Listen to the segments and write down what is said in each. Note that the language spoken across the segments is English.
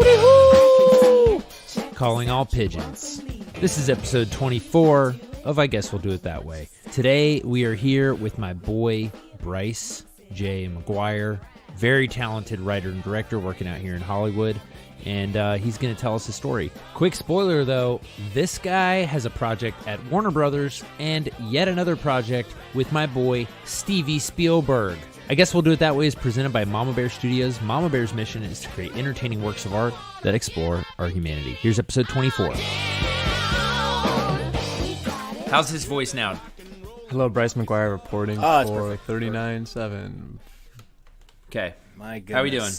Hooty-hoo! Calling all pigeons. This is episode 24 of I Guess We'll Do It That Way. Today we are here with my boy Bryce J. McGuire, very talented writer and director working out here in Hollywood, and he's going to tell us a story. Quick spoiler though, this guy has a project at Warner Brothers and yet another project with my boy Stevie Spielberg. I Guess We'll Do It That Way is presented by Mama Bear Studios. Mama Bear's mission is to create entertaining works of art that explore our humanity. Here's episode 24. How's his voice now? Hello, Bryce McGuire reporting for 39.7. Okay. My goodness. How we doing?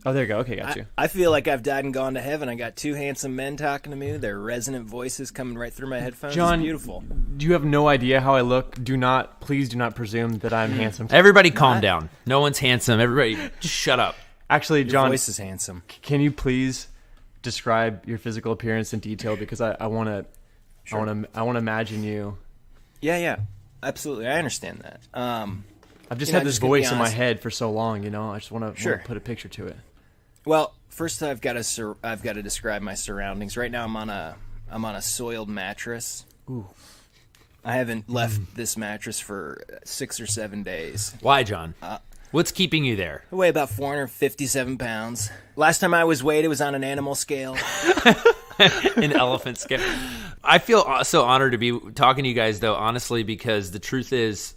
Oh, there you go. Okay, got you. I feel like I've died and gone to heaven. I got two handsome men talking to me. Their resonant voices coming right through my headphones. John, it's beautiful. You have no idea how I look. Please do not presume that I'm handsome. Everybody calm down. No one's handsome. Everybody just shut up. Actually, Your John, voice is handsome. Can you please describe your physical appearance in detail? Because I want to, Sure. I want to imagine you. Yeah, absolutely. I understand that. I've just had this just gonna be voice in my honest. head for so long. I just want to Sure. put a picture to it. Well, first I've got to describe my surroundings. Right now I'm on a soiled mattress. Ooh. I haven't left this mattress for 6 or 7 days. Why, John? What's keeping you there? I weigh about 457 pounds. Last time I was weighed, it was on an animal scale. An elephant scale. I feel so honored to be talking to you guys, though, honestly, because the truth is,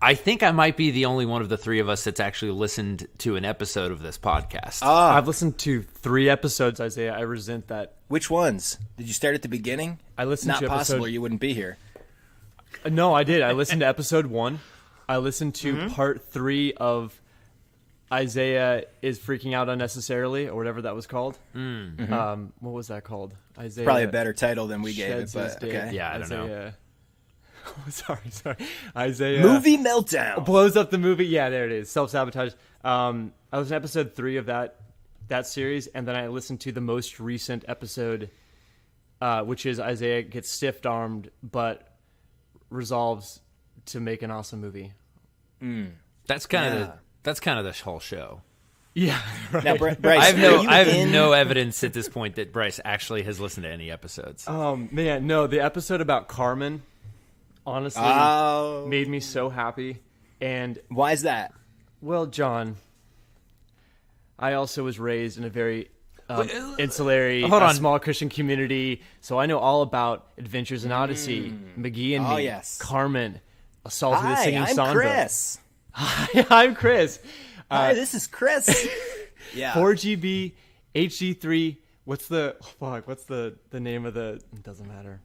I think I might be the only one of the three of us that's actually listened to an episode of this podcast. I've listened to 3 episodes, Isaiah. I resent that. Which ones? Did you start at the beginning? I listened Not to possible, episode. or you wouldn't be here. No, I did. I listened to episode 1. I listened to part 3 of Isaiah is freaking out unnecessarily, or whatever that was called. What was that called? Isaiah. Probably a better title than we gave it, sheds his but dick. okay. Yeah, I don't know. Isaiah. Sorry. Isaiah Movie meltdown. blows up the movie. Yeah, there it is. Self-sabotage. I was in episode 3 of that series, and then I listened to the most recent episode, which is Isaiah gets stiff-armed, but resolves to make an awesome movie. That's kind of the whole show. Yeah, right. Now, Bryce, I have are you in- no evidence at this point that Bryce actually has listened to any episodes. Man, no, the episode about Carmen, honestly, Oh. made me so happy. And, Why is that? well, John, I also was raised in a very insulary, Hold on. small Christian community, so I know all about Adventures in Odyssey, McGee and Oh, Me, yes. Carmen, Assault of the Hi, Singing I'm Sandra. Chris. Hi, I'm Chris. Hi, this is Chris. Yeah. 4GB, HD3. What's the name of the? It doesn't matter.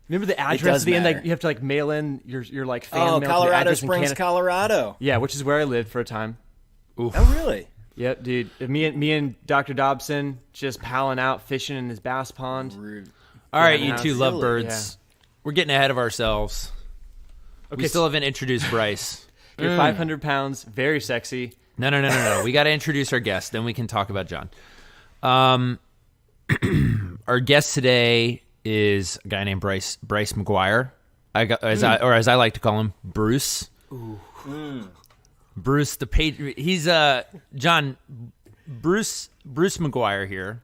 Remember the address does at the end? matter. Like you have to like mail in your like fan Oh, mail to the Colorado address in Springs, Canada. Colorado. Yeah, which is where I lived for a time. Oh, really? Yep, dude. Me and Dr. Dobson just palling out fishing in his bass pond. Rude. All right, Yeah, you two silly. lovebirds. We're getting ahead of ourselves. Okay, We still haven't introduced Bryce. you're 500 pounds, very sexy. No. We got to introduce our guest, then we can talk about John. Our guest today is a guy named Bryce McGuire. As I like to call him, Bruce. Bruce the Patriot. He's John. Bruce McGuire here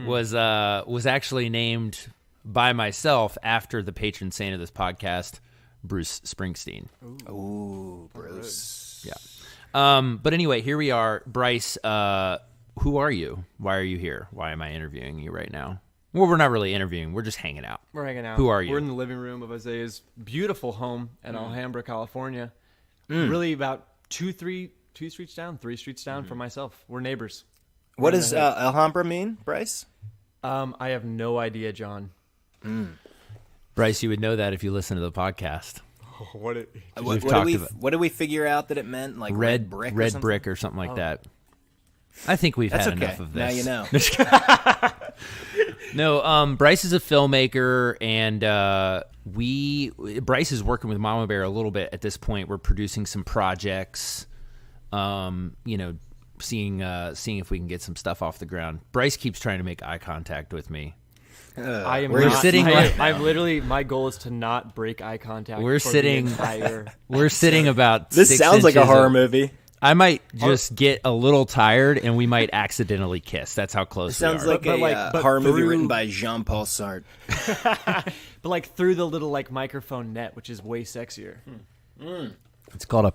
was actually named by myself after the patron saint of this podcast, Bruce Springsteen. Ooh, Bruce. Yeah. But anyway, here we are. Bryce, who are you? Why are you here? Why am I interviewing you right now? Well, we're not really interviewing. We're just hanging out. We're hanging out. Who are you? We're in the living room of Isaiah's beautiful home in Alhambra, California. Really about 3 streets down from myself. We're neighbors. What does Alhambra mean, Bryce? I have no idea, John. Bryce, you would know that if you listen to the podcast. What We've talked about What did we figure out that it meant? Like red brick or something? brick or something like that. I think we've That's had okay. enough of Now this. you know. No, Bryce is a filmmaker, and Bryce is working with Mama Bear a little bit at this point. We're producing some projects, seeing if we can get some stuff off the ground. Bryce keeps trying to make eye contact with me. I am We're not, sitting I, like- I'm literally, my goal is to not break eye contact. We're for the sitting- entire- We're sitting about This 6 sounds like a inches horror of- movie. I might just get a little tired, and we might accidentally kiss. That's how close Sounds we are. like a horror movie written by Jean-Paul Sartre. But like through the little like microphone net, which is way sexier. It's called a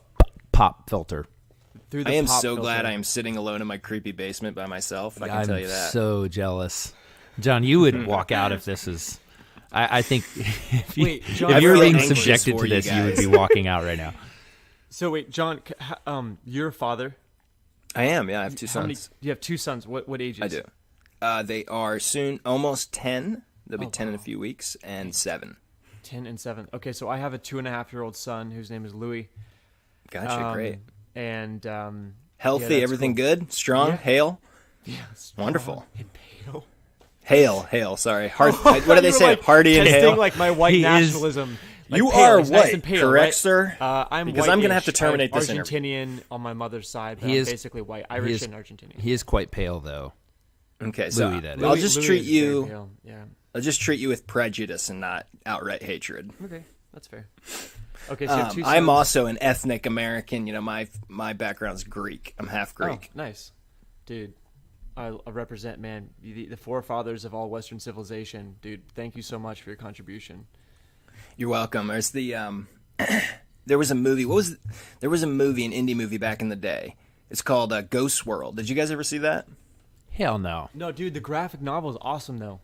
pop filter. Through the I am pop so filter. glad I am sitting alone in my creepy basement by myself. I can I'm tell you that. so jealous. John, you would walk out if this is... I think if, Wait, John, if you're I'm being really anxious subjected for to you this, you would guys. be walking out right now. So wait, John, you're a father. I am, yeah. I have two How many? sons. You have two sons. What ages? I do. They are soon almost 10. They'll be 10 in a few weeks, and 7. 10 and 7. Okay, so I have a 2.5-year-old son whose name is Louis. Gotcha, great. And Healthy, yeah, that's everything cool. good? Strong? Yeah. Hale? Yeah, Wonderful. And pale. Hale, sorry. What do they say? Like, Hardy and testing Hale? like my white He is- nationalism. Like You pale, are he's nice white, and pale, correct, right? sir? I'm Because I'm gonna have to white-ish. terminate I'm this interview. Argentinian on my mother's side, but He I'm is- basically white, He Irish is, and Argentinian. he is quite pale, though. Okay, so Louis, that is. I'll just Louis treat is very you. pale. Yeah. I'll just treat you with prejudice and not outright hatred. Okay, that's fair. Okay, so you have two I'm sons. also an ethnic American. You know, my background's Greek. I'm half Greek. Oh, nice, dude. I represent, man, the forefathers of all Western civilization, dude. Thank you so much for your contribution. You're welcome. There's the there was a movie. There was a movie, an indie movie back in the day. It's called Ghost World. Did you guys ever see that? Hell no. No, dude, the graphic novel is awesome, though.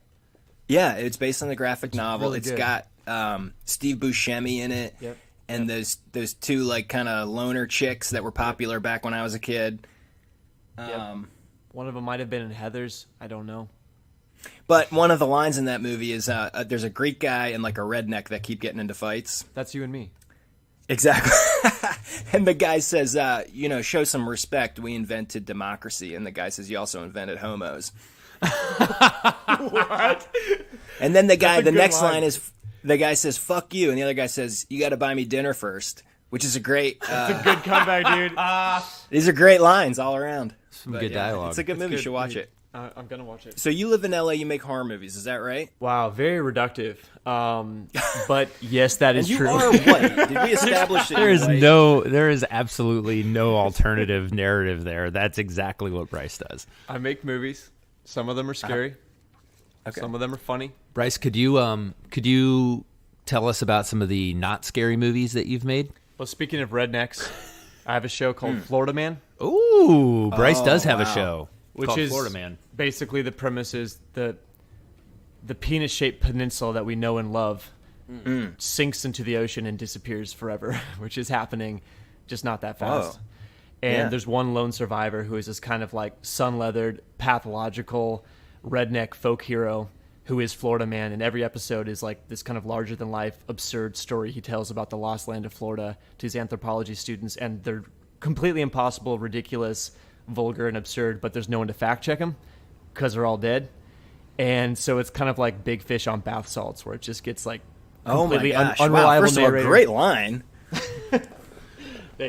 Yeah, it's based on the graphic novel. really It's good. got Steve Buscemi in it. Yep. And those two like kind of loner chicks that were popular back when I was a kid. Yep. One of them might have been in Heathers. I don't know. But one of the lines in that movie is there's a Greek guy and like a redneck that keep getting into fights. That's you and me. Exactly. And the guy says, show some respect. We invented democracy. And the guy says, you also invented homos. What? And then the good next line. line is, the guy says, fuck you. And the other guy says, you got to buy me dinner first, which is a great, Good comeback, dude. these are great lines all around. Some But, good yeah, dialogue. It's a good movie. You good. should watch it. I'm gonna watch it. So you live in LA, you make horror movies. Is that right? Wow, very reductive. But yes, that is And you true. are white. Did we establish that There you're is white? there is absolutely no alternative narrative there. That's exactly what Bryce does. I make movies. Some of them are scary. Okay. Some of them are funny. Bryce, could you tell us about some of the not scary movies that you've made? Well, speaking of rednecks, I have a show called Florida Man, Ooh, Bryce does have a wow. show. It's which called is Florida Man. basically the premise is the penis-shaped peninsula that we know and love sinks into the ocean and disappears forever, which is happening, just not that fast. Whoa. And Yeah. there's one lone survivor who is this kind of like sun-leathered, pathological, redneck folk hero who is Florida Man. And every episode is like this kind of larger-than-life, absurd story he tells about the lost land of Florida to his anthropology students. And they're completely impossible, ridiculous, vulgar, and absurd, but there's no one to fact-check them because they're all dead. And so it's kind of like Big Fish on bath salts, where it just gets like Oh my completely gosh! unreliable Wow, first of all, narrator. great line.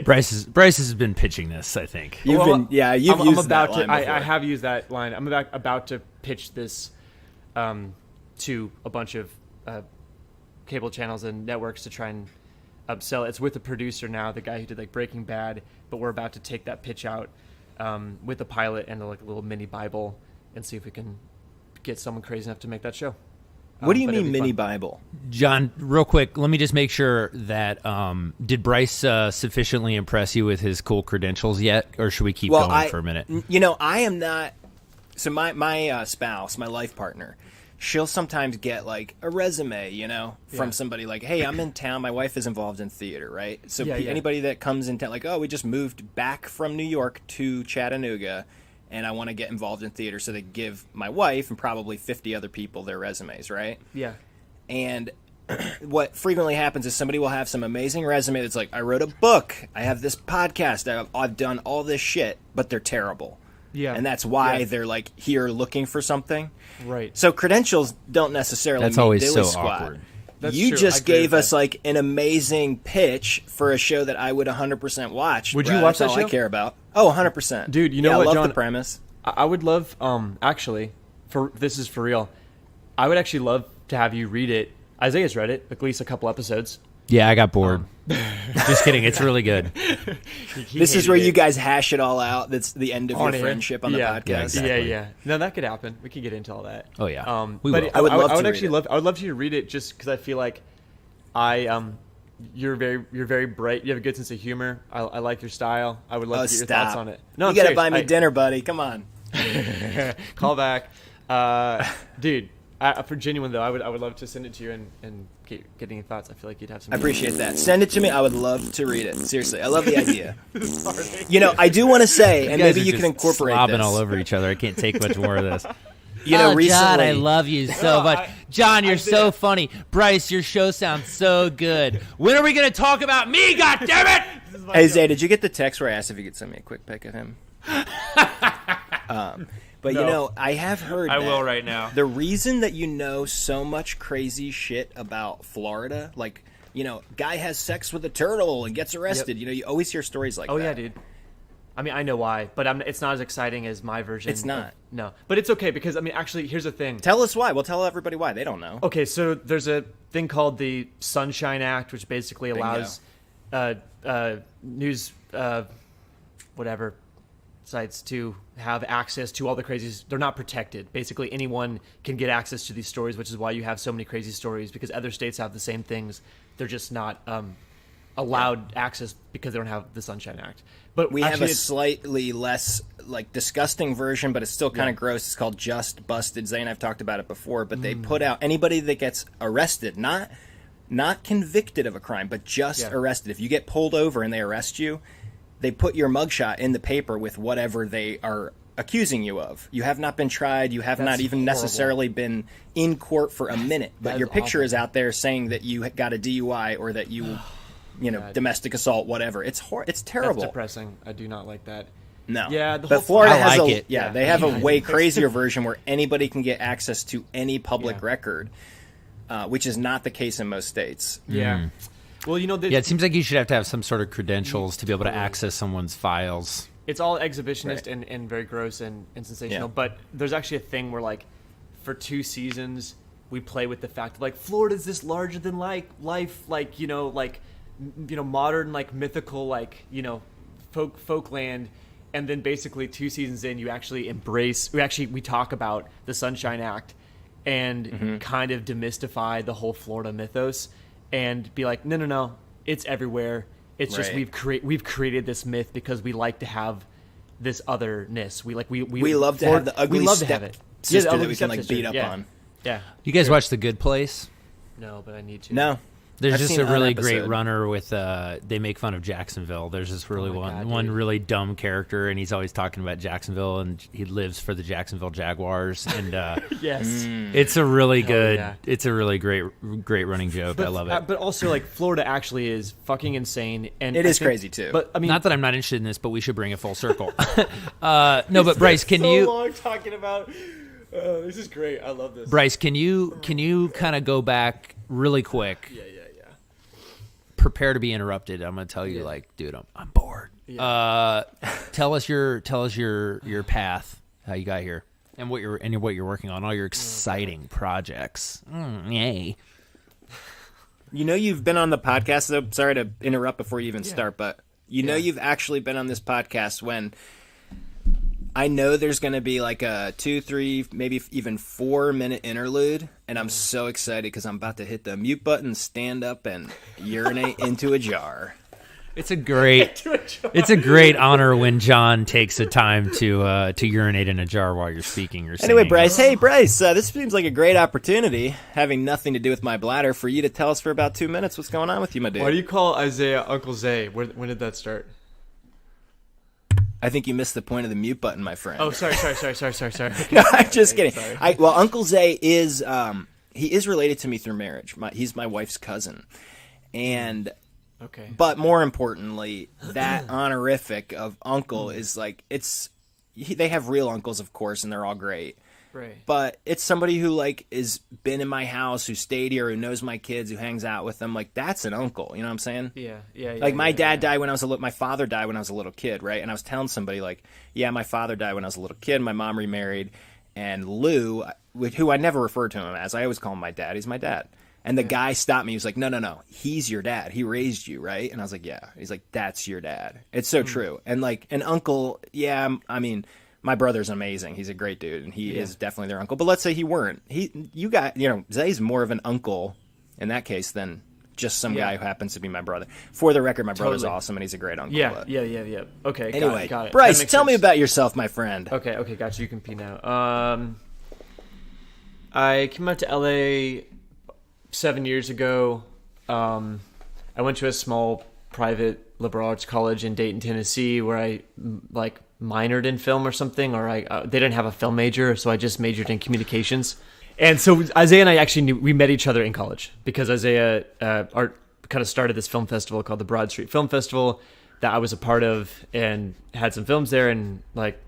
Bryce has been pitching this, I think. You've Well, been, yeah, you've I'm used about that line to. before. I have used that line. I'm about to pitch this to a bunch of cable channels and networks to try and sell it. It's with the producer now, the guy who did like Breaking Bad, but we're about to take that pitch out with a pilot and like a little mini Bible and see if we can get someone crazy enough to make that show. What do you But it'd mean, be mini fun. Bible? John, real quick, let me just make sure that did Bryce sufficiently impress you with his cool credentials yet, or should we keep going for a minute? I am not. So my spouse, my life partner, she'll sometimes get like a resume, from Yeah. somebody like, hey, I'm in town. My wife is involved in theater, right? So Yeah, yeah. anybody that comes in town, like, oh, we just moved back from New York to Chattanooga, and I want to get involved in theater. So they give my wife and probably 50 other people their resumes, right? Yeah. And what frequently happens is somebody will have some amazing resume that's like, I wrote a book, I have this podcast, I've done all this shit, but they're terrible. Yeah. And that's why Yeah. they're like here looking for something. Right. So credentials don't necessarily That's mean always dilly so squat. awkward. That's You true. I just agree gave with us that. like an amazing pitch for a show that I would 100% watch. Would you Brad. watch That's that all show? I care about. Oh, 100%. Dude, you know yeah, what, I love John? the premise. I would love, actually, this is for real. I would actually love to have you read it. Isaiah's read it, at least a couple episodes. Yeah, I got bored. Just kidding. It's really good. This is where you guys hash it all out. That's the end of your friendship on the podcast. Yeah, exactly. Yeah. No, that could happen. We could get into all that. Oh yeah. But will. I would love to actually love. I would love you to read it just because I feel like you're very bright. You have a good sense of humor. I like your style. I would love to get your thoughts on it. No, you gotta buy me dinner, buddy. Come on. Call back, dude. For genuine though, I would love to send it to you and get any thoughts. I feel like you'd have some. I appreciate that. Send it to me. I would love to read it. Seriously, I love the idea. You know, I do want to say, and maybe you can incorporate slobbing this. all over each other. I can't take much more of this. You know, recently, John, I love you so much. John, you're so funny. Bryce, your show sounds so good. When are we going to talk about me, goddammit? Hey, Zay, did you get the text where I asked if you could send me a quick pic of him? But, No. you know, I have heard I that will right now. the reason that you know so much crazy shit about Florida, like, you know, guy has sex with a turtle and gets arrested. You know, you always hear stories like that. Oh yeah, dude. I mean, I know why, but it's not as exciting as my version. It's not. No, but it's okay because I mean, actually, here's the thing. Tell us why. Well, tell everybody why. They don't know. Okay, so there's a thing called the Sunshine Act, which basically allows news, whatever sites to have access to all the crazies. They're not protected. Basically, anyone can get access to these stories, which is why you have so many crazy stories, because other states have the same things. They're just not allowed access because they don't have the Sunshine Act. But We actually, have a slightly less, like, disgusting version, but it's still kind of gross. It's called Just Busted. Zay and I've talked about it before, but they put out anybody that gets arrested, not convicted of a crime, but just arrested. If you get pulled over and they arrest you, they put your mugshot in the paper with whatever they are accusing you of. You have not been tried. You have That's not even horrible. necessarily been in court for a minute, but That your is picture awful. is out there saying that you got a DUI or that you, domestic assault, whatever. It's it's terrible. That's depressing. I do not like that. No. Yeah, the but whole Florida I has like a it. yeah, Yeah. they have a way crazier version where anybody can get access to any public Yeah. record, which is not the case in most states. Yeah. Well, you know, Yeah, it seems like you should have to have some sort of credentials to be able to access someone's files. it's all exhibitionist and very gross and sensational. Yeah. But there's actually a thing where, like, for 2 seasons, we play with the fact that, like, Florida's this larger than life, like, modern, like, mythical, like, folkland. And then basically 2 seasons in, you actually we talk about the Sunshine Act and kind of demystify the whole Florida mythos and be like, no, it's everywhere. It's just Right. we've created this myth because we like to have this otherness. We love to have the ugly we love to step have it. sister the that ugly we can, like, stepsister. beat up Yeah. on. Yeah. You guys watch The Good Place? No, but I need to. No. There's I've just seen a an really episode. great runner with they make fun of Jacksonville. There's this really my God, one dude. really dumb character, and he's always talking about Jacksonville, and he lives for the Jacksonville Jaguars, and Yes. it's a really good, yeah. it's a really great running joke. I love it. But also, like, Florida actually is fucking insane, and It I is think- crazy, too. But I mean, Not that I'm not interested in this, but we should bring it full circle. No, but Bryce, can so you? long talking about? This is great. I love this. Bryce, can you kind of go back really quick? Yeah. Prepare to be interrupted. I'm gonna tell you, like, dude, I'm bored. Yeah. Tell us your path, how you got here, and what you're working on, all your exciting projects. Yay! You know you've been on the podcast, though. Sorry to interrupt before you even start, but you know you've actually been on this podcast when I know there's going to be like a 2, 3, maybe even 4-minute interlude, and I'm so excited because I'm about to hit the mute button, stand up, and urinate into a jar. It's a great honor when John takes the time to urinate in a jar while you're speaking or singing. Anyway, Bryce, hey, Bryce, this seems like a great opportunity, having nothing to do with my bladder, for you to tell us for about 2 minutes what's going on with you, my dude. Why do you call Isaiah Uncle Zay? When did that start? I think you missed the point of the mute button, my friend. Oh, sorry. No, I'm just kidding. Well, Uncle Zay is he is related to me through marriage. He's my wife's cousin, and Okay. but more importantly, that honorific of uncle is like they have real uncles, of course, and they're all great. Right. But it's somebody who, like, is been in my house, who stayed here, who knows my kids, who hangs out with them. Like, that's an uncle. You know what I'm saying? Yeah. Like, my dad died when I was my father died when I was a little kid, right? And I was telling somebody, like, yeah, my father died when I was a little kid. My mom remarried. And Lou, who I never referred to him as, I always call him my dad. He's my dad. And the guy stopped me. He was like, no. He's your dad. He raised you, right? And I was like, yeah. He's like, that's your dad. It's so true. And like an uncle, yeah, I mean, my brother's amazing. He's a great dude, and he is definitely their uncle. But let's say he weren't. Zay's more of an uncle in that case than just some guy who happens to be my brother. For the record, my brother's awesome, and he's a great uncle. Yeah. Okay, anyway, got it. Bryce, tell me about yourself, my friend. Okay, got you. You can pee now. I came out to LA 7 years ago. I went to a small private liberal arts college in Dayton, Tennessee, where I like minored in film or something, or they didn't have a film major, so I just majored in communications. And so Isaiah and I actually we met each other in college because Isaiah kind of started this film festival called the Broad Street Film Festival that I was a part of and had some films there. And like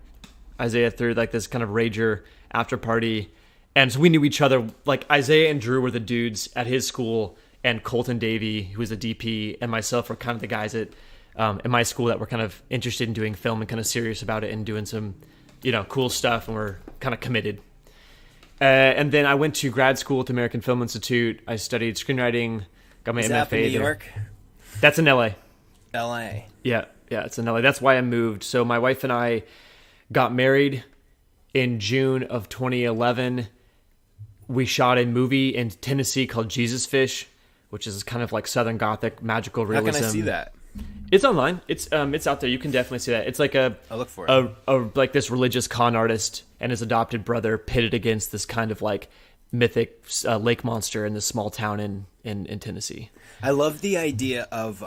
Isaiah threw like this kind of rager after party. And so we knew each other. Like Isaiah and Drew were the dudes at his school, and Colton Davey, who was the DP, and myself were kind of the guys at my school that were kind of interested in doing film and kind of serious about it and doing some, cool stuff, and we're kind of committed. And then I went to grad school at the American Film Institute. I studied screenwriting, got my Is MFA that in New York? That's in LA. LA. Yeah, it's in LA. That's why I moved. So my wife and I got married in June of 2011. We shot a movie in Tennessee called Jesus Fish, which is kind of like Southern Gothic magical realism. How can I see that? It's online. It's out there. You can definitely see that. It's like I'll look for it. Like this religious con artist and his adopted brother pitted against this kind of like mythic lake monster in this small town in Tennessee. I love the idea of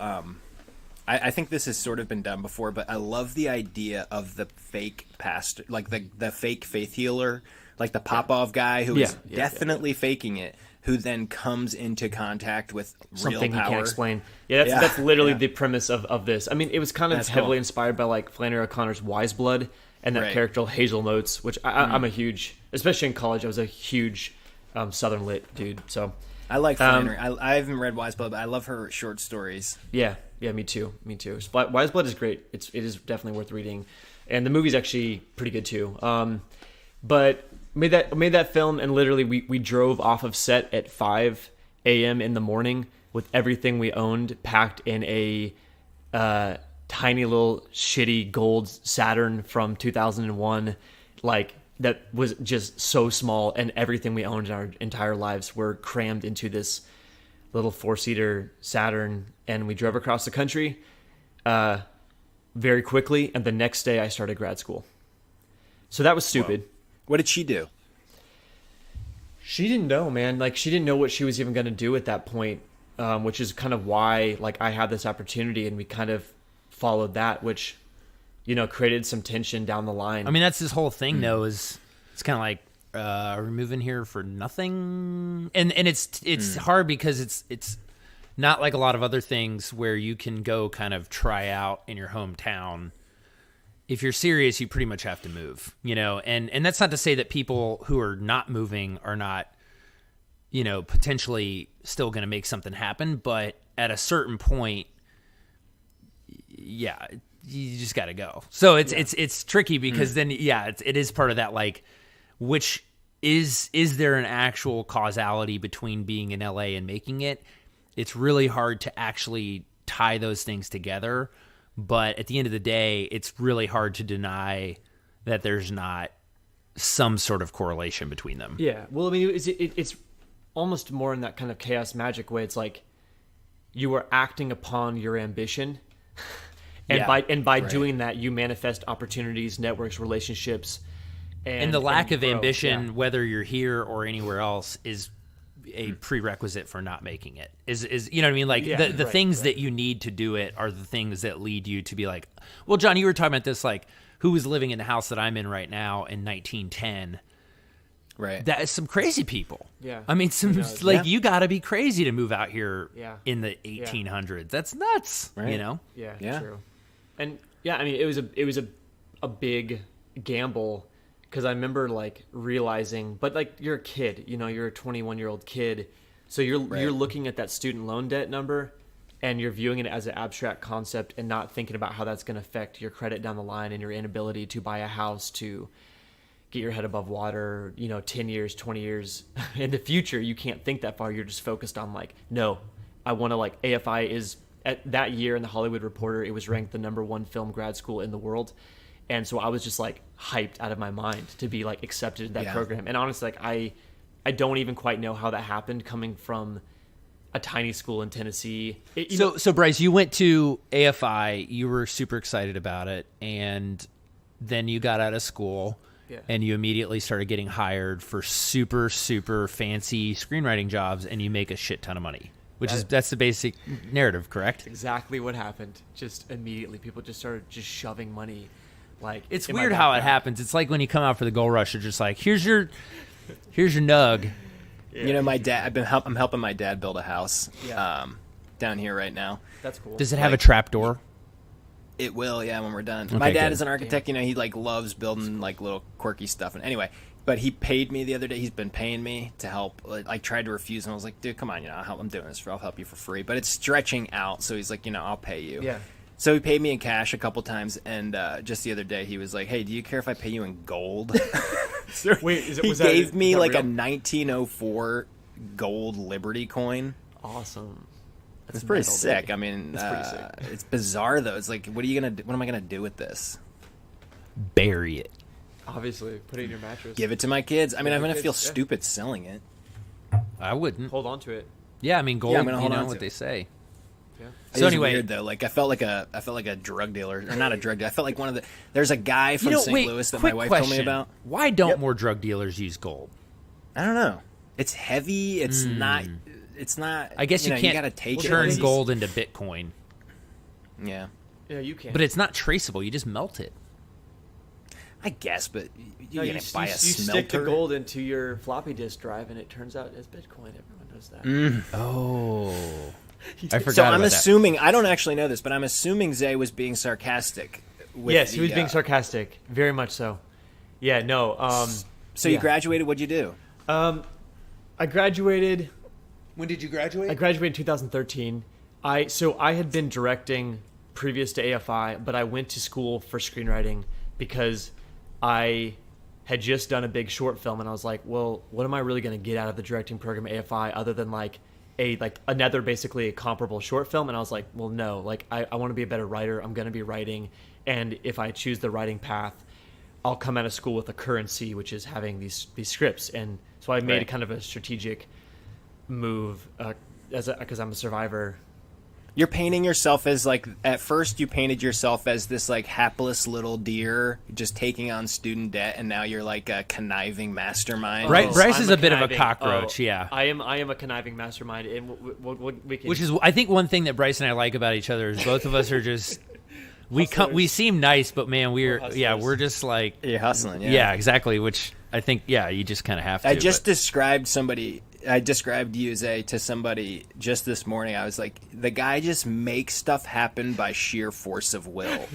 I think this has sort of been done before, but I love the idea of the fake pastor, like the fake faith healer, like the Popov guy who is definitely faking it, who then comes into contact with something real power. He can't explain. That's literally the premise of this. I mean, it was kind of heavily inspired by like Flannery O'Connor's Wise Blood and that character Hazel Notes, which I'm a huge, especially in college, I was a huge Southern lit dude. So I like Flannery. I haven't read Wise Blood, but I love her short stories. Yeah, me too. Wise Blood is great. It is definitely worth reading, and the movie's actually pretty good too. But made that film, and literally we drove off of set at 5 a.m. in the morning with everything we owned packed in a tiny little shitty gold Saturn from 2001, like that was just so small, and everything we owned in our entire lives were crammed into this little 4-seater Saturn, and we drove across the country very quickly, and the next day I started grad school. So that was stupid. Whoa. What did she do? She didn't know, man. Like, she didn't know what she was even going to do at that point, which is kind of why, like, I had this opportunity, and we kind of followed that, which, created some tension down the line. I mean, that's this whole thing, though, is it's kind of like, are we moving here for nothing? And it's hard because it's not like a lot of other things where you can go kind of try out in your hometown. If you're serious, you pretty much have to move, and that's not to say that people who are not moving are not, potentially still going to make something happen. But at a certain point, yeah, you just got to go. So it's tricky because then, it is part of that, like, which is there an actual causality between being in LA and making it? It's really hard to actually tie those things together. But at the end of the day, it's really hard to deny that there's not some sort of correlation between them. Yeah. Well, I mean, it's almost more in that kind of chaos magic way. It's like you are acting upon your ambition. And by doing that, you manifest opportunities, networks, relationships. And the lack of ambition, whether you're here or anywhere else, is a prerequisite for not making it. Is you know what I mean? Like the things that you need to do it are the things that lead you to be like, well, John, you were talking about this, like, who was living in the house that I'm in right now in 1910? Right. That is some crazy people. Yeah. I mean, you got to be crazy to move out here in the 1800s. That's nuts. Right. Yeah. True. And I mean, it was a big gamble. Because I remember, like, realizing, but, like, you're a kid, you're a 21-year-old kid, so you're looking at that student loan debt number, and you're viewing it as an abstract concept and not thinking about how that's going to affect your credit down the line and your inability to buy a house, to get your head above water, 10 years, 20 years in the future. You can't think that far. You're just focused on like, no, I want to like AFI is at that year in the Hollywood Reporter, it was ranked the #1 film grad school in the world. And so I was just like hyped out of my mind to be like accepted in that program. And honestly, like I don't even quite know how that happened coming from a tiny school in Tennessee. So Bryce, you went to AFI, you were super excited about it, and then you got out of school and you immediately started getting hired for super, super fancy screenwriting jobs, and you make a shit ton of money. That's the basic narrative, correct? Exactly what happened. Just immediately, people just started just shoving money. Like it's weird how it happens. It's like when you come out for the Gold Rush, you're just like, here's your nug. Yeah. My dad. I'm helping my dad build a house down here right now. That's cool. Does it have a trap door? It will, when we're done. Okay, my dad good. is an architect. He like loves building like little quirky stuff. And anyway. But he paid me the other day. He's been paying me to help. I tried to refuse, and I was like, dude, come on, I'm doing this. I'll help you for free. But it's stretching out, so he's like, I'll pay you. Yeah. So he paid me in cash a couple times, and just the other day he was like, hey, do you care if I pay you in gold? Wait, he gave me like real? A 1904 gold Liberty coin. Awesome. It's pretty sick. I mean, it's pretty sick. It's bizarre though. It's like, what am I gonna do with this? Bury it. Obviously, put it in your mattress. Give it to my kids. I mean, I'm gonna feel stupid selling it. I wouldn't. Hold on to it. Yeah, I mean, gold. I'm gonna hold on what to they say. Yeah. So anyway, weird though. Like I felt like a drug dealer, or not a drug dealer. I felt like there's a guy from St. Louis that my wife told me about. Why don't more drug dealers use gold? I don't know. It's heavy. It's not. It's not. I guess you can't you gotta take turn gold into Bitcoin. Yeah. Yeah, you can. But it's not traceable. You just melt it. I guess, but you buy a smelter. Stick the gold into your floppy disk drive, and it turns out as Bitcoin. Everyone knows that. Oh, I forgot. So I'm about assuming that. I don't actually know this, but I'm assuming Zay was being sarcastic. Yes, he was being sarcastic, very much so. Yeah, no. So you graduated. What'd you do? I graduated. When did you graduate? I graduated in 2013. I had been directing previous to AFI, but I went to school for screenwriting because I had just done a big short film, and I was like, well, what am I really going to get out of the directing program at AFI other than another basically a comparable short film? And I was like, well, no, I want to be a better writer. I'm going to be writing, and if I choose the writing path, I'll come out of school with a currency, which is having these scripts. And so I made kind of a strategic move because I'm a survivor. You're painting yourself as at first you painted yourself as this hapless little deer just taking on student debt, and now you're like a conniving mastermind. Right, Bryce is a bit of a cockroach. Yeah, I am a conniving mastermind, and we can. Which is, I think, one thing that Bryce and I like about each other is both of us are just we seem nice, but man, we're just like you're hustling. Yeah, exactly. Which I think you just kind of have to. I just described you, Zay, to somebody just this morning. I was like, the guy just makes stuff happen by sheer force of will.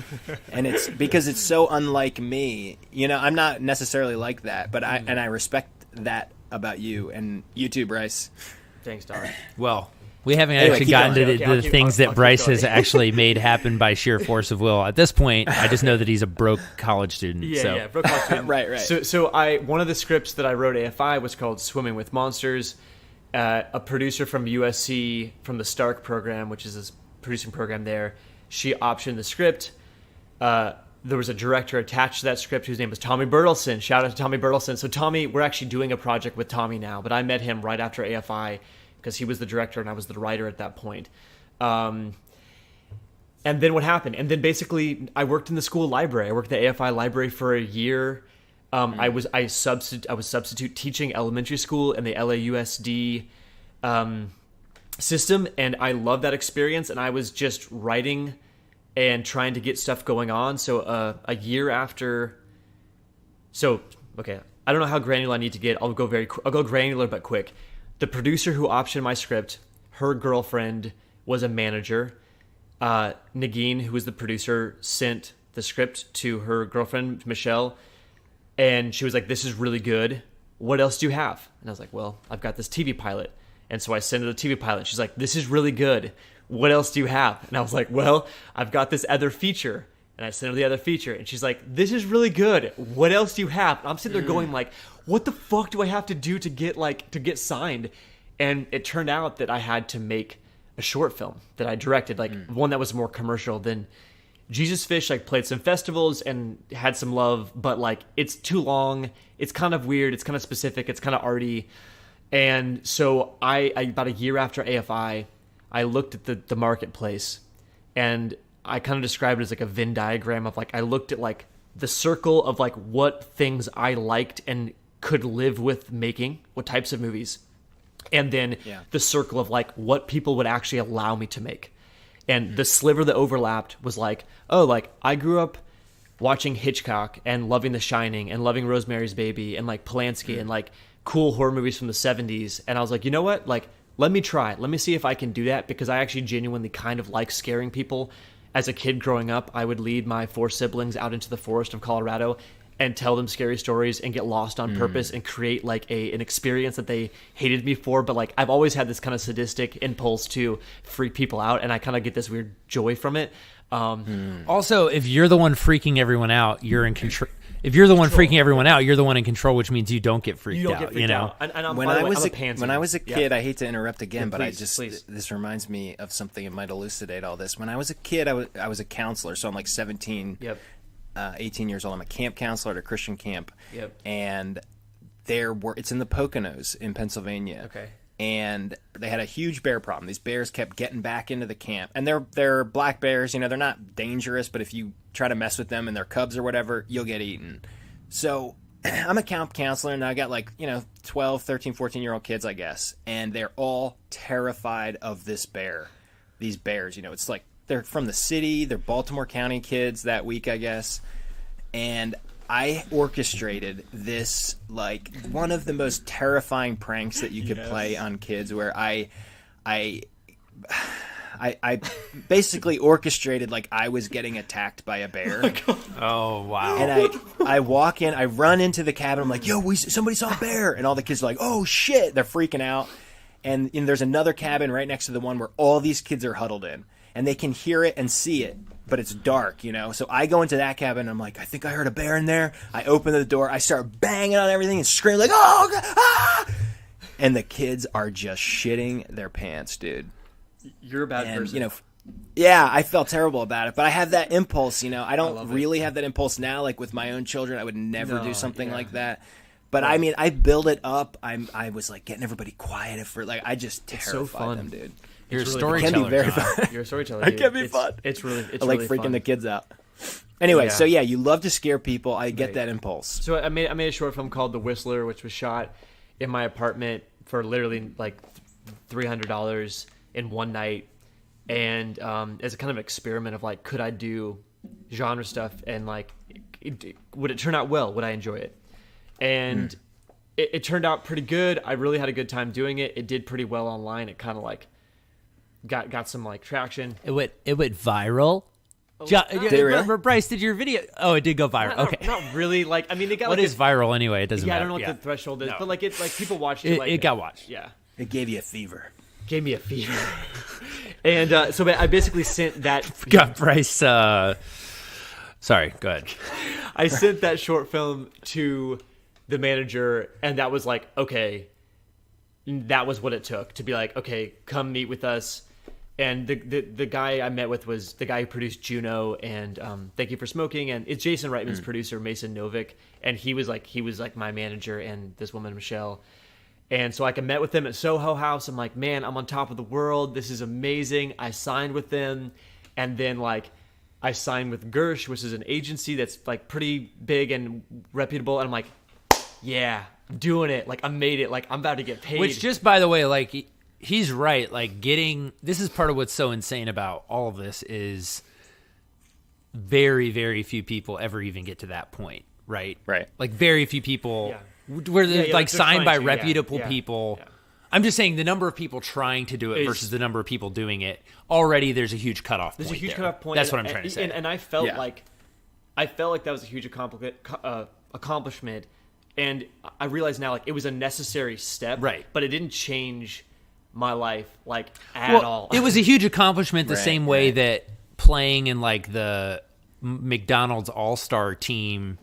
And it's because it's so unlike me. I'm not necessarily like that, but I respect that about you, and you too, Bryce. Thanks, Don. Well, we haven't actually gotten to the things that Bryce has going. actually made happen by sheer force of will. At this point, I just know that he's a broke college student. Yeah, broke college student. Right. So one of the scripts that I wrote at AFI was called Swimming with Monsters. A producer from USC, from the Stark program, which is this producing program there, she optioned the script. There was a director attached to that script whose name was Tommy Bertelsen. Shout out to Tommy Bertelsen. So Tommy, we're actually doing a project with Tommy now, but I met him right after AFI because he was the director and I was the writer at that point. And then what happened? And then basically I worked in the school library. I worked at the AFI library for a year. I was substitute teaching elementary school in the LAUSD system, and I loved that experience. And I was just writing and trying to get stuff going on. So a year after, okay, I don't know how granular I need to get. I'll go granular but quick. The producer who optioned my script, her girlfriend was a manager. Nagin, who was the producer, sent the script to her girlfriend, Michelle, and she was like, this is really good. What else do you have? And I was like, well, I've got this TV pilot. And so I sent her the TV pilot. She's like, this is really good. What else do you have? And I was like, well, I've got this other feature. And I sent her the other feature, and she's like, "This is really good. What else do you have?" And I'm sitting there going like, "What the fuck do I have to do to get signed?" And it turned out that I had to make a short film that I directed, like one that was more commercial than Jesus Fish. Like played some festivals and had some love, but like it's too long. It's kind of weird. It's kind of specific. It's kind of arty. And so I about a year after AFI, I looked at the marketplace, and I kind of described it as like a Venn diagram of like, I looked at like the circle of like what things I liked and could live with making, what types of movies. And then the circle of like what people would actually allow me to make. And the sliver that overlapped was like, oh, like I grew up watching Hitchcock and loving The Shining and loving Rosemary's Baby and like Polanski and like cool horror movies from the 70s. And I was like, you know what? Like, let me try it. Let me see if I can do that, because I actually genuinely kind of like scaring people. As a kid growing up, I would lead my 4 siblings out into the forest of Colorado and tell them scary stories and get lost on purpose and create like an experience that they hated me for. But like, I've always had this kind of sadistic impulse to freak people out, and I kind of get this weird joy from it. Also, if you're the one freaking everyone out, you're in control. If you're the one freaking everyone out, you're the one in control, which means you don't get freaked out. You know. And I'm, when I was a kid, I hate to interrupt again, but please. This reminds me of something that might elucidate all this. When I was a kid, I was a counselor, so I'm like 17, 18 years old. I'm a camp counselor at a Christian camp, and it's in the Poconos in Pennsylvania. Okay. And they had a huge bear problem. These bears kept getting back into the camp, and they're black bears. You know, they're not dangerous, but if you try to mess with them and their cubs or whatever, you'll get eaten. So I'm a camp counselor, and I got 12, 13, 14-year-old kids, I guess, and they're all terrified of this bear. These bears, it's like they're from the city. They're Baltimore County kids that week, I guess, and I orchestrated this, like, one of the most terrifying pranks that you could play on kids, where I basically orchestrated like I was getting attacked by a bear. Oh, wow. And I walk in, I run into the cabin, I'm like, yo, somebody saw a bear. And all the kids are like, oh, shit. They're freaking out. And there's another cabin right next to the one where all these kids are huddled in. And they can hear it and see it, but it's dark, So I go into that cabin, and I'm like, I think I heard a bear in there. I open the door, I start banging on everything and screaming like, oh, God, ah! And the kids are just shitting their pants, dude. You're a bad person. Yeah, I felt terrible about it, but I have that impulse, I don't really have that impulse now. Like with my own children, I would never do something like that. But I mean, I build it up. I was like getting everybody quiet I just terrified them, dude. You're a storyteller. It can be very fun. You're a storyteller. It can be fun. It's really I like really freaking fun. the kids out. Anyway, so yeah, you love to scare people. I get that impulse. So I made a short film called The Whistler, which was shot in my apartment for literally like $300 in one night, and as a kind of experiment of like, could I do genre stuff, and like, would it turn out well? Would I enjoy it? And it turned out pretty good. I really had a good time doing it. It did pretty well online. It kind of like got some like traction. It went viral. Did it really? Bryce, did your video? Oh, it did go viral. Okay, not really. Like, I mean, it got. What is viral anyway? It doesn't matter. I don't know what the threshold is, but like it's like people watched it. It got watched. Yeah, it gave you a fever. Gave me a fever. And so I basically sent that. Got Bryce. Sorry, go ahead. I sent that short film to the manager, and that was like, okay, that was what it took to be like, okay, come meet with us. And the guy I met with was the guy who produced Juno and Thank You for Smoking, and it's Jason Reitman's producer, Mason Novick, and he was like my manager, and this woman Michelle. And so I met with them at Soho House. I'm like, man, I'm on top of the world. This is amazing. I signed with them, and then like I signed with Gersh, which is an agency that's like pretty big and reputable. And I'm like, yeah, I'm doing it. Like I made it. Like I'm about to get paid. Which, just by the way, like he's right. Like this is part of what's so insane about all of this is very, very few people ever even get to that point, right? Right. Like very few people where they're like signed by reputable people. Yeah. I'm just saying the number of people trying to do it versus the number of people doing it. Already, there's a huge cutoff point. There's a huge cutoff point. That's what I'm trying to say. And I felt like that was a huge accomplishment. And I realize now, like, it was a necessary step, right? But it didn't change my life, like, at all. It was a huge accomplishment the same way that playing in, like, the McDonald's all-star team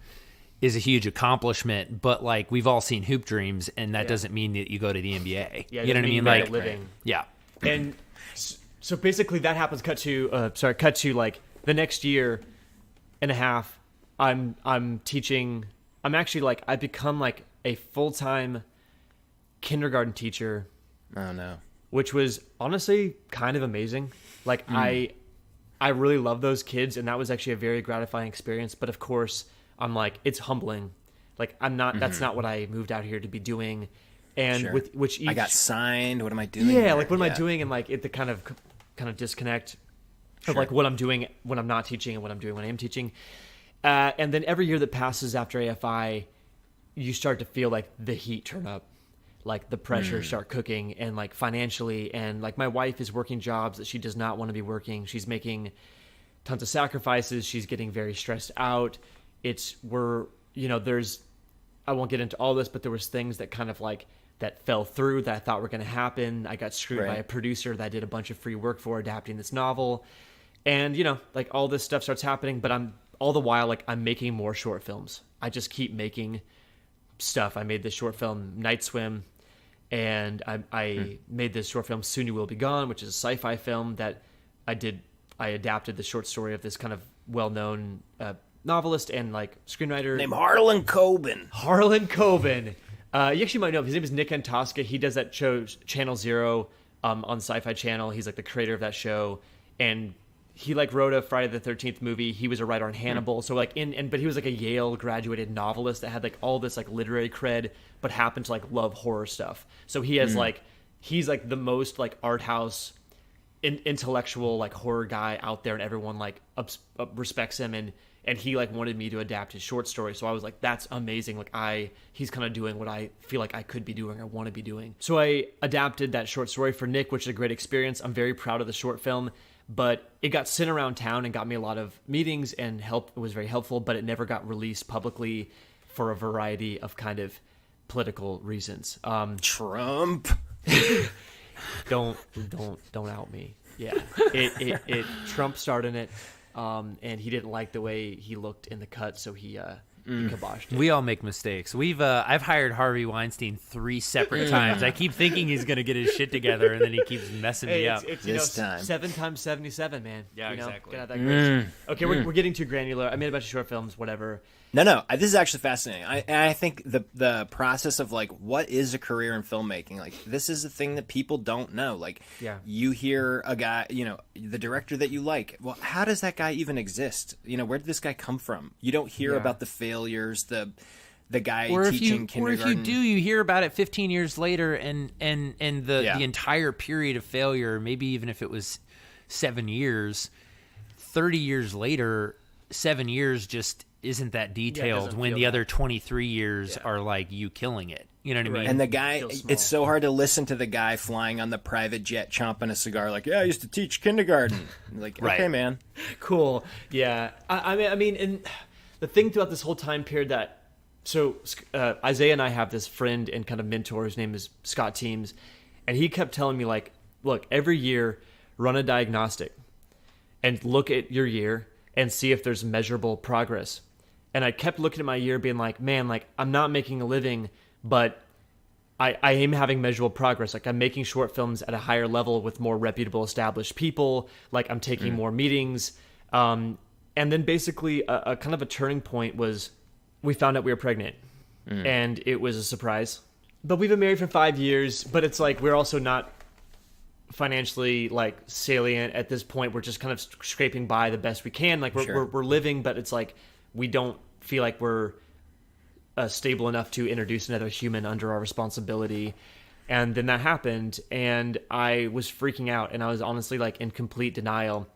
is a huge accomplishment, but like we've all seen Hoop Dreams, and that doesn't mean that you go to the NBA. Yeah, you know what I mean? Like living. Yeah. And so basically that happens. Cut to like the next year and a half. I'm teaching. I'm actually like I've become like a full-time kindergarten teacher. Oh no. Which was honestly kind of amazing. Like I really love those kids, and that was actually a very gratifying experience. But of course, I'm like, it's humbling. Like I'm not. That's not what I moved out here to be doing. And with which each, I got signed. What am I doing? Yeah, like what am I doing? And like the kind of disconnect of like what I'm doing when I'm not teaching and what I'm doing when I am teaching. And then every year that passes after AFI, you start to feel like the heat turn up. Like the pressure start cooking, and like financially, and like my wife is working jobs that she does not want to be working. She's making tons of sacrifices. She's getting very stressed out. There's, I won't get into all this, but there was things that kind of like that fell through that I thought were going to happen. I got screwed by a producer that I did a bunch of free work for adapting this novel. And, like all this stuff starts happening, but all the while, like I'm making more short films. I just keep making stuff. I made this short film, Night Swim, and I made this short film, Soon You Will Be Gone, which is a sci-fi film that I adapted the short story of this kind of well-known novelist and like screenwriter named Harlan Coben. You actually might know him. His name is Nick Antosca. He does that show Channel Zero on Sci-Fi Channel. He's like the creator of that show, and he like wrote a Friday the 13th movie. He was a writer on Hannibal. So like but he was like a Yale graduated novelist that had like all this like literary cred, but happened to like love horror stuff. So he has like, he's like the most like art house intellectual like horror guy out there, and everyone like respects him. And he like wanted me to adapt his short story. So I was like, that's amazing. Like he's kind of doing what I feel like I could be doing or want to be doing. So I adapted that short story for Nick, which is a great experience. I'm very proud of the short film. But it got sent around town and got me a lot of meetings and help. It was very helpful, but it never got released publicly for a variety of kind of political reasons. Trump. Don't out me. Yeah, it Trump starred in it, and he didn't like the way he looked in the cut, so he kiboshed it. We all make mistakes. I've hired Harvey Weinstein 3 separate times. I keep thinking he's gonna get his shit together, and then he keeps messing me up. It's this time 7 times 77, man. Yeah, exactly. Get out that great. Okay, we're getting too granular. I made a bunch of short films, whatever. No. This is actually fascinating. I think the process of like what is a career in filmmaking, like this is a thing that people don't know. Like, you hear a guy, the director that you like. Well, how does that guy even exist? Where did this guy come from? You don't hear about the failures, the guy teaching kindergarten. Or if you do, you hear about it 15 years later, and the entire period of failure. Maybe even if it was 7 years, 30 years later, 7 years just isn't that detailed when the other 23 years are like you killing it. You know what I mean? And the guy, it's so hard to listen to the guy flying on the private jet chomping a cigar like, I used to teach kindergarten. Like, okay, man. Cool. Yeah. I mean, and the thing throughout this whole time period Isaiah and I have this friend and kind of mentor, his name is Scott Teams, and he kept telling me like, look, every year run a diagnostic and look at your year and see if there's measurable progress. And I kept looking at my year being like, man, like I'm not making a living, but I am having measurable progress. Like I'm making short films at a higher level with more reputable established people. Like I'm taking more meetings. And then basically a kind of a turning point was we found out we were pregnant, and it was a surprise. But we've been married for 5 years, but it's like we're also not financially like salient at this point. We're just kind of scraping by the best we can. Like we're living, but it's like we don't feel like we're stable enough to introduce another human under our responsibility. And then that happened, and I was freaking out, and I was honestly like in complete denial.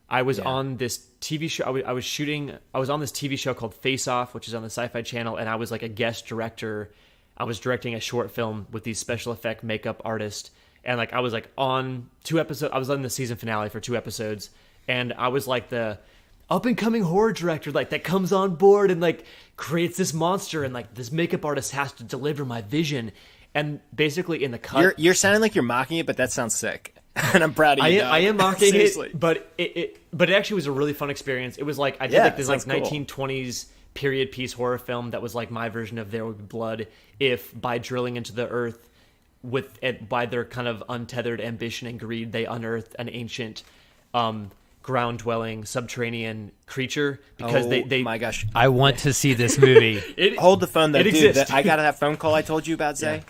I was on this TV show. I was on this TV show called Face Off, which is on the Sci-Fi Channel, and I was like a guest director. I was directing a short film with these special effect makeup artists, and like I was like on 2 episodes. I was on the season finale for 2 episodes, and I was like the up and coming horror director, like that comes on board and like creates this monster, and like this makeup artist has to deliver my vision. And basically in the cut, you're sounding like you're mocking it, but that sounds sick. And I'm proud of you. I am mocking Seriously. it, but it actually was a really fun experience. It was like I did like this like sounds cool. 1920s period piece horror film that was like my version of There Would Be Blood, if by drilling into the earth with it, by their kind of untethered ambition and greed, they unearthed an ancient ground dwelling subterranean creature because they my gosh. I want to see this movie. Hold the phone though, it dude. exists. I got that phone call I told you about, Zay,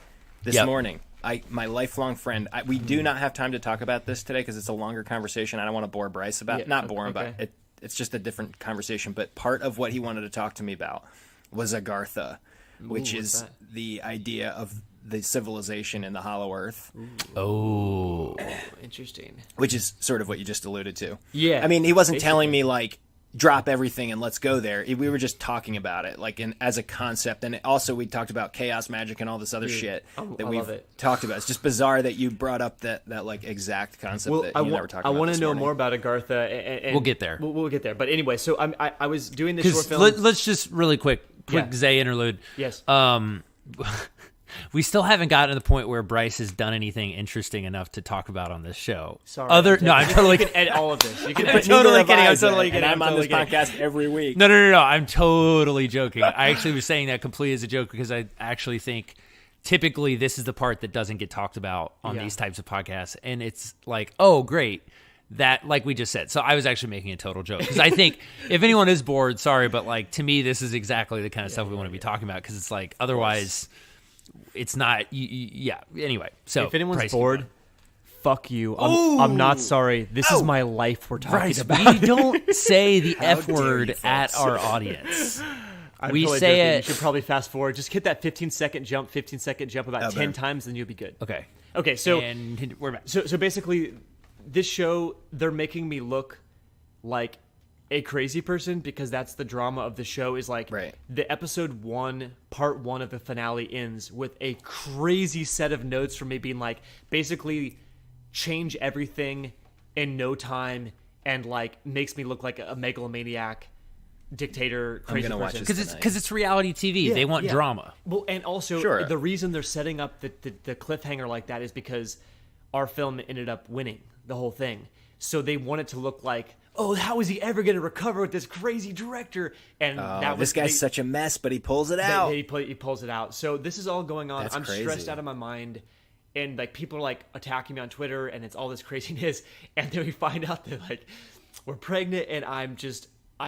this Yep. morning. My lifelong friend. We do not have time to talk about this today because it's a longer conversation. I don't want to bore Bryce about. Yeah, Not bore him, okay. but it's just a different conversation. But part of what he wanted to talk to me about was Agartha, which what's is that? the idea of the civilization in the Hollow Earth, Oh, interesting. which is sort of what you just alluded to. Yeah, I mean, he wasn't telling me like drop everything and let's go there. We were just talking about it like as a concept, and also we talked about chaos magic and all this other shit I that love we've it. talked about. It's just bizarre that you brought up that like exact concept Well, that I you and I were talking I about. want to this know morning. more about Agartha. And We'll get there. We'll get there. But anyway, so I was doing this short because film. let's just really quick Yeah. Zay interlude. Yes. We still haven't gotten to the point where Bryce has done anything interesting enough to talk about on this show. Sorry. I'm totally You can edit all of this. You can But totally neither have kidding. I, I'm Zay, totally and kidding. I'm on totally this kidding. podcast every week. No. I'm totally joking. I actually was saying that completely as a joke because I actually think typically this is the part that doesn't get talked about on Yeah. these types of podcasts, and it's like, oh, great. That, like we just said. So I was actually making a total joke because I think if anyone is bored, sorry, but like to me, this is exactly the kind of stuff we want to be talking about because it's like otherwise it's not. Yeah. Anyway, so If anyone's Bryce, bored, fuck you. I'm not sorry. This is my life we're talking Bryce, about. we don't say the F dare word you, at folks. our audience. I'm we totally say joking. it- You should probably fast forward. Just hit that 15-second jump about 10 boom. times, then you'll be good. Okay. Okay, so And we're back. So basically, this show, they're making me look like a crazy person because that's the drama of the show is like Right. the episode 1, part 1 of the finale ends with a crazy set of notes from me being like, basically change everything in no time and like makes me look like a megalomaniac dictator crazy gonna watch person. this Because it's reality TV. They want Yeah. drama. Well, and also Sure. the reason they're setting up the cliffhanger like that is because our film ended up winning the whole thing. So they want it to look like, oh, how is he ever going to recover with this crazy director? And that was This guy's such a mess, but he pulls it out. he pulls it out. So this is all going on. That's I'm crazy. stressed out of my mind. And like people are like attacking me on Twitter and it's all this craziness. And then we find out that like we're pregnant and I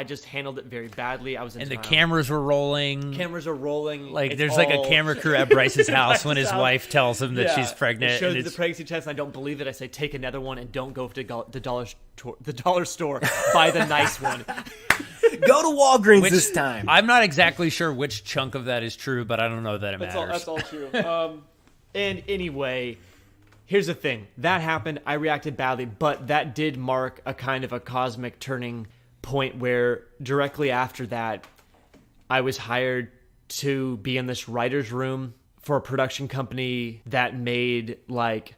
just handled it very badly. I was in And the denial. cameras were rolling. Cameras are rolling. Like It's there's like a all- camera crew at Bryce's house when his house. wife tells him that Yeah. she's pregnant. It shows and the it's, pregnancy test, and I don't believe it. I say take another one and don't go to the dollar store. Buy the nice one. Go to Walgreens this time. I'm not exactly sure which chunk of that is true, but I don't know that it matters. That's all true. And anyway, here's the thing. That happened. I reacted badly, but that did mark a kind of a cosmic turning point where directly after that, I was hired to be in this writer's room for a production company that made like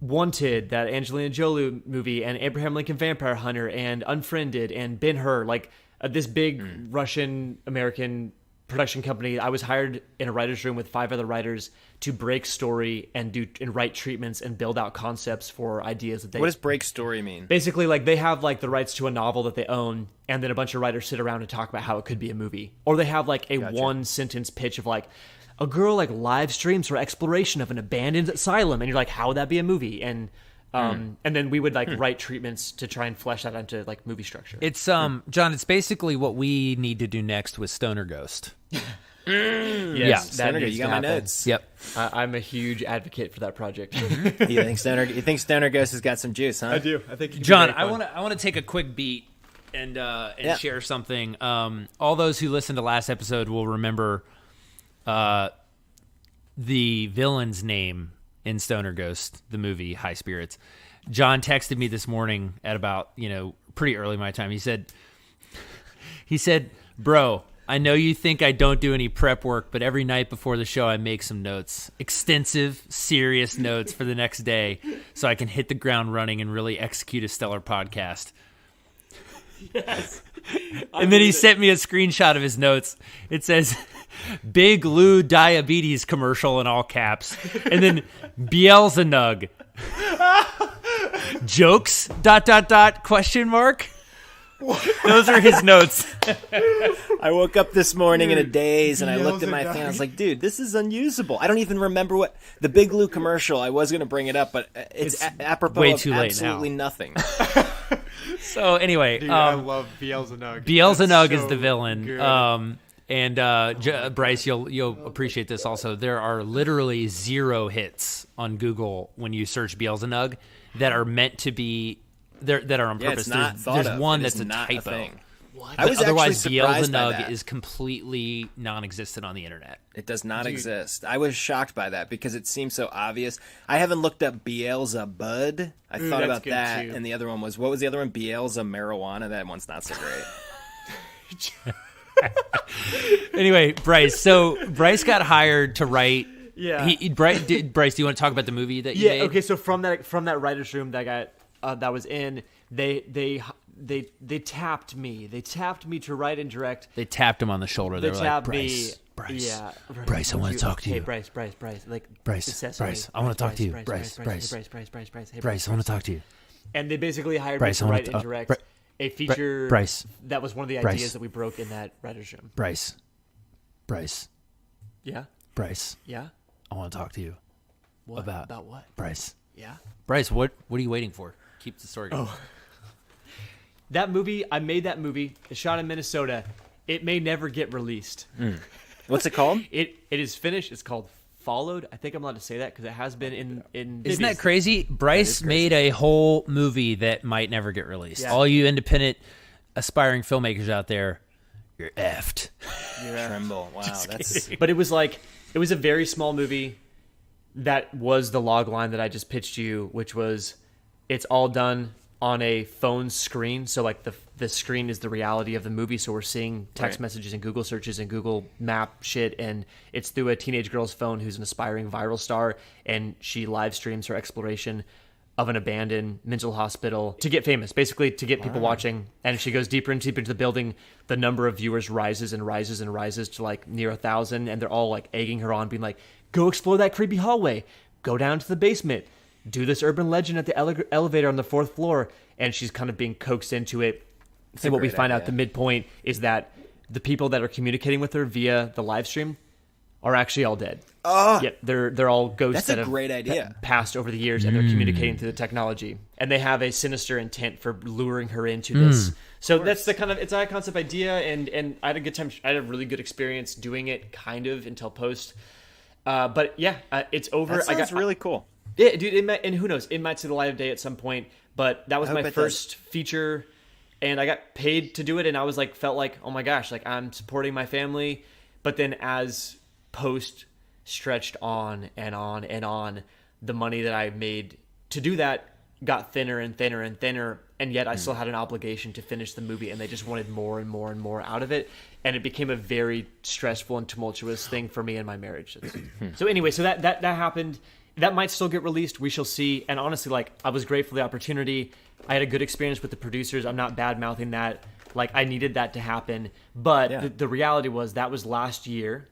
Wanted, that Angelina Jolie movie, and Abraham Lincoln Vampire Hunter, and Unfriended, and Ben-Hur, like this big Russian-American production company. I was hired in a writer's room with 5 other writers to break story and write treatments and build out concepts for ideas that they... What does break story mean? Basically, like they have like the rights to a novel that they own, and then a bunch of writers sit around and talk about how it could be a movie. Or they have like a one-sentence pitch of like, a girl like live streams her exploration of an abandoned asylum, and you're like, how would that be a movie? And and then we would like write treatments to try and flesh that into like movie structure. It's John. It's basically what we need to do next with Stoner Ghost. Yes, yeah. that Stoner, needs you to got my happen. notes. Yep. I'm a huge advocate for that project. You think Stoner Ghost has got some juice, huh? do. I think John, I want to take a quick beat and share something. All those who listened to last episode will remember the villain's name in Stoner Ghost, the movie High Spirits. John texted me this morning at about, pretty early my time. He said, bro, I know you think I don't do any prep work, but every night before the show I make some notes, extensive, serious notes for the next day so I can hit the ground running and really execute a stellar podcast. Yes. And then he sent me a screenshot of his notes. It says, Big Lou Diabetes commercial in all caps. And then Beelzebub. Jokes? ... Question mark. Those are his notes. I woke up this morning in a daze, and I looked at my thing. I was like, "Dude, this is unusable." I don't even remember what the Big Lou commercial. I was going to bring it up, but it's apropos way of too late absolutely now. nothing. So anyway, Dude, I love Beelzebub. Beelzebub That's is the so villain. good. Bryce, you'll appreciate this also. There are literally 0 hits on Google when you search Beelzebub that are meant to be that are on purpose. It's not there's thought of. one It that's is a not a typo. thing. What? I was Otherwise, actually surprised by Beelzebub that. is completely non-existent on the internet. It does not exist. I was shocked by that because it seems so obvious. I haven't looked up Beelzebub. I thought that's about good that, too. and the other one was, what was the other one? Beelzebub marijuana. That one's not so great. Anyway, Bryce. So Bryce got hired to write. Yeah. Bryce, do you want to talk about the movie that you made? Okay. So from that writer's room that that was in, they tapped me. They tapped me to write and direct. They tapped him on the shoulder. They were like, tapped Bryce, me. Bryce, Yeah. Bryce, I want to talk to you. Hey, Bryce. Like Bryce, it says something. Bryce, I wanna talk to you. Bryce. Bryce. Hey, Bryce, I want to talk to you. And they basically hired Bryce, me I to wanna write and talk- direct Bry- a feature. Bryce. That was one of the Bryce. ideas that we broke in that writer's room. Bryce, Yeah. Bryce, Yeah. I want to talk to you What? about what? Bryce. Yeah. Bryce, what are you waiting for? Keep the story going. That movie, I made that movie. It's shot in Minnesota. It may never get released. What's it called? It is finished. It's called Followed. I think I'm allowed to say that because it has been in. Isn't that crazy? Bryce made a whole movie that might never get released. Yeah. All you independent, aspiring filmmakers out there, you're effed. Tremble. Wow, that's But it was a very small movie. That was the log line that I just pitched you, which was, it's all done on a phone screen. So like the screen is the reality of the movie. So we're seeing text messages and Google searches and Google map shit. And it's through a teenage girl's phone who's an aspiring viral star. And she live streams her exploration of an abandoned mental hospital to get famous, basically to get people watching. And as she goes deeper and deeper into the building, the number of viewers rises and rises and rises to like near 1,000. And they're all like egging her on, being like, go explore that creepy hallway, go down to the basement, do this urban legend at the elevator on the 4th floor. And she's kind of being coaxed into it. And what we great find out idea. the midpoint is that the people that are communicating with her via the live stream are actually all dead. Yeah, they're all ghosts. That's that a have great idea. Passed over the years, and they're communicating through the technology, and they have a sinister intent for luring her into this. So that's the kind of, it's a high concept idea, and I had a good time. I had a really good experience doing it, kind of until post. But yeah, it's over. that sounds really cool. Yeah, dude, and who knows? It might see the light of day at some point. But that was I hope my it first feature, and I got paid to do it, and I was like, felt like, oh my gosh, like I'm supporting my family. But then as post stretched on and on and on, the money that I made to do that got thinner and thinner and thinner, and yet I still had an obligation to finish the movie, and they just wanted more and more and more out of it, and it became a very stressful and tumultuous thing for me and my marriage. So anyway, so that happened. That might still get released. We shall see. And honestly, like, I was grateful for the opportunity. I had a good experience with the producers. I'm not bad-mouthing that. Like, I needed that to happen. But the reality was that was last year,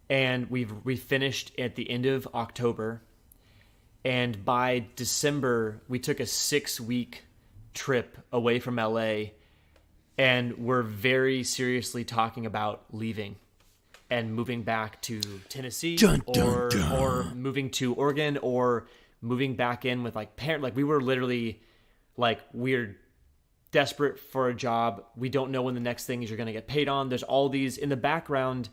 and we finished at the end of October. And by December, we took a 6-week trip away from LA, and we're very seriously talking about leaving and moving back to Tennessee, or moving to Oregon, or moving back in with like parent. Like, we were literally like, we're desperate for a job. We don't know when the next thing is you're going to get paid on. There's all these in the background.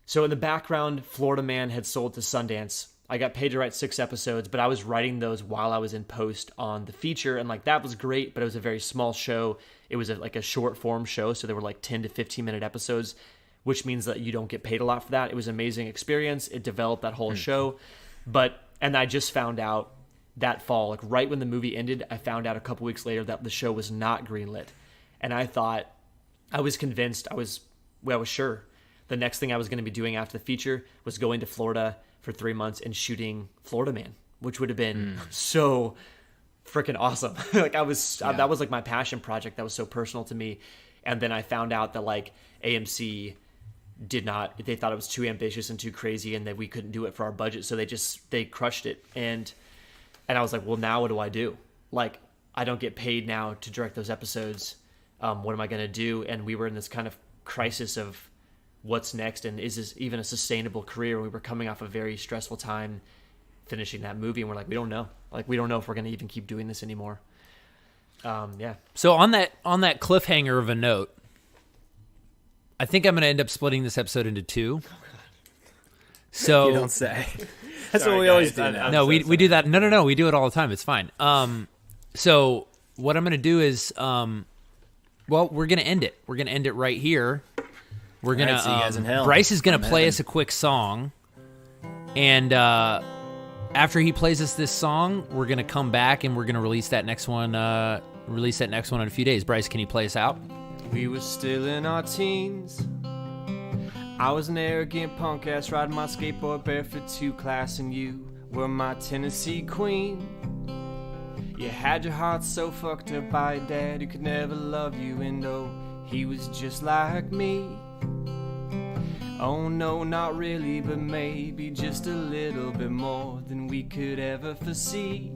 So in the background, Florida Man had sold to Sundance. I got paid to write 6 episodes, but I was writing those while I was in post on the feature. And like, that was great, but it was a very small show. It was like a short form show. So there were like 10 to 15 minute episodes, which means that you don't get paid a lot for that. It was an amazing experience. It developed that whole show. And I just found out that fall, like right when the movie ended, I found out a couple weeks later that the show was not greenlit. And I was convinced, I was sure the next thing I was going to be doing after the feature was going to Florida for 3 months and shooting Florida Man, which would have been so freaking awesome. Like, that was like my passion project. That was so personal to me. And then I found out that like AMC they thought it was too ambitious and too crazy, and that we couldn't do it for our budget. So they crushed it. And And I was like, well, now what do I do? Like, I don't get paid now to direct those episodes. What am I going to do? And we were in this kind of crisis of what's next, and is this even a sustainable career? We were coming off a very stressful time finishing that movie, and we're like, we don't know. Like, we don't know if we're going to even keep doing this anymore. Yeah. So on that cliffhanger of a note, I think I'm going to end up splitting this episode into 2. So You don't say. That's Sorry, what we guys. always do I'm now. no, so we sorry. do that. No, we do it all the time. It's fine. So what I'm going to do is, well, we're going to end it. We're going to end it right here. We're going All right, see you guys in to, hell. Bryce is going to I'm play heaven. us a quick song. And after he plays us this song, we're going to come back and we're going to release that next one in a few days. Bryce, can you play us out? We were still in our teens. I was an arrogant punk ass riding my skateboard barefoot to class, and you were my Tennessee queen. You had your heart so fucked up by a dad who could never love you, and oh, he was just like me. Oh no, not really, but maybe just a little bit more than we could ever foresee.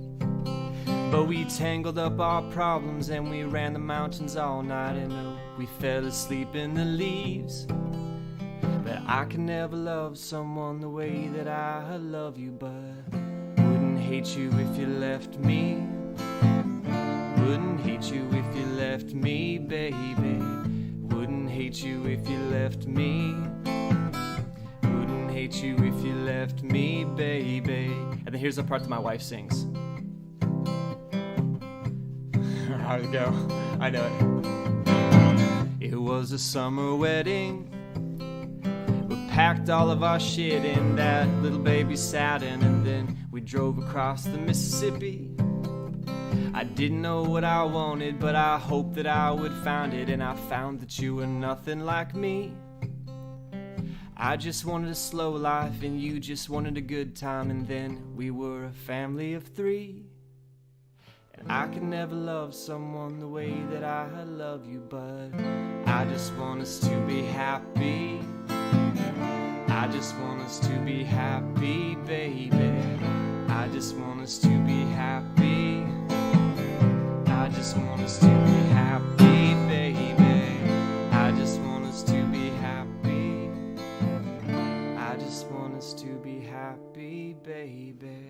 But we tangled up our problems and we ran the mountains all night, and oh, we fell asleep in the leaves. But I can never love someone the way that I love you, but wouldn't hate you if you left me. Wouldn't hate you if you left me, baby. Wouldn't hate you if you left me. Wouldn't hate you if you left me, baby. And then here's the part that my wife sings. How'd it go? I know it. It was a summer wedding. We packed all of our shit in that little baby satin, and then we drove across the Mississippi. I didn't know what I wanted, but I hoped that I would find it, and I found that you were nothing like me. I just wanted a slow life, and you just wanted a good time, and then we were a family of 3. And I could never love someone the way that I love you, but I just want us to be happy. I just want us to be happy, baby. I just want us to be happy. I just want us to be happy, baby. I just want us to be happy. I just want us to be happy, baby.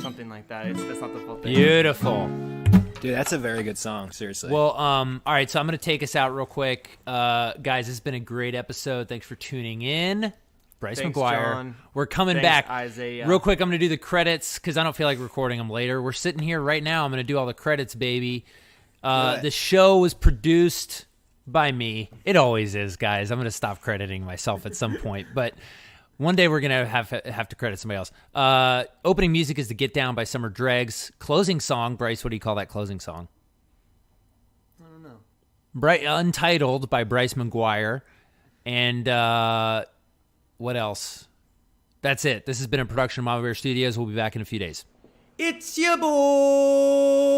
Something like that. That's not the full thing. Beautiful. Dude, that's a very good song, seriously. Well, all right, so I'm going to take us out real quick. Guys, it's been a great episode. Thanks for tuning in. Bryce Thanks, McGuire. John. We're coming Thanks, back. Isaiah. Real quick, I'm going to do the credits because I don't feel like recording them later. We're sitting here right now. I'm going to do all the credits, baby. The show was produced by me. It always is, guys. I'm going to stop crediting myself at some point, but one day we're going to have to credit somebody else. Opening music is The Get Down by Summer Dregs. Closing song, Bryce, what do you call that closing song? I don't know. Untitled by Bryce McGuire. And what else? That's it. This has been a production of Mama Bear Studios. We'll be back in a few days. It's your boy.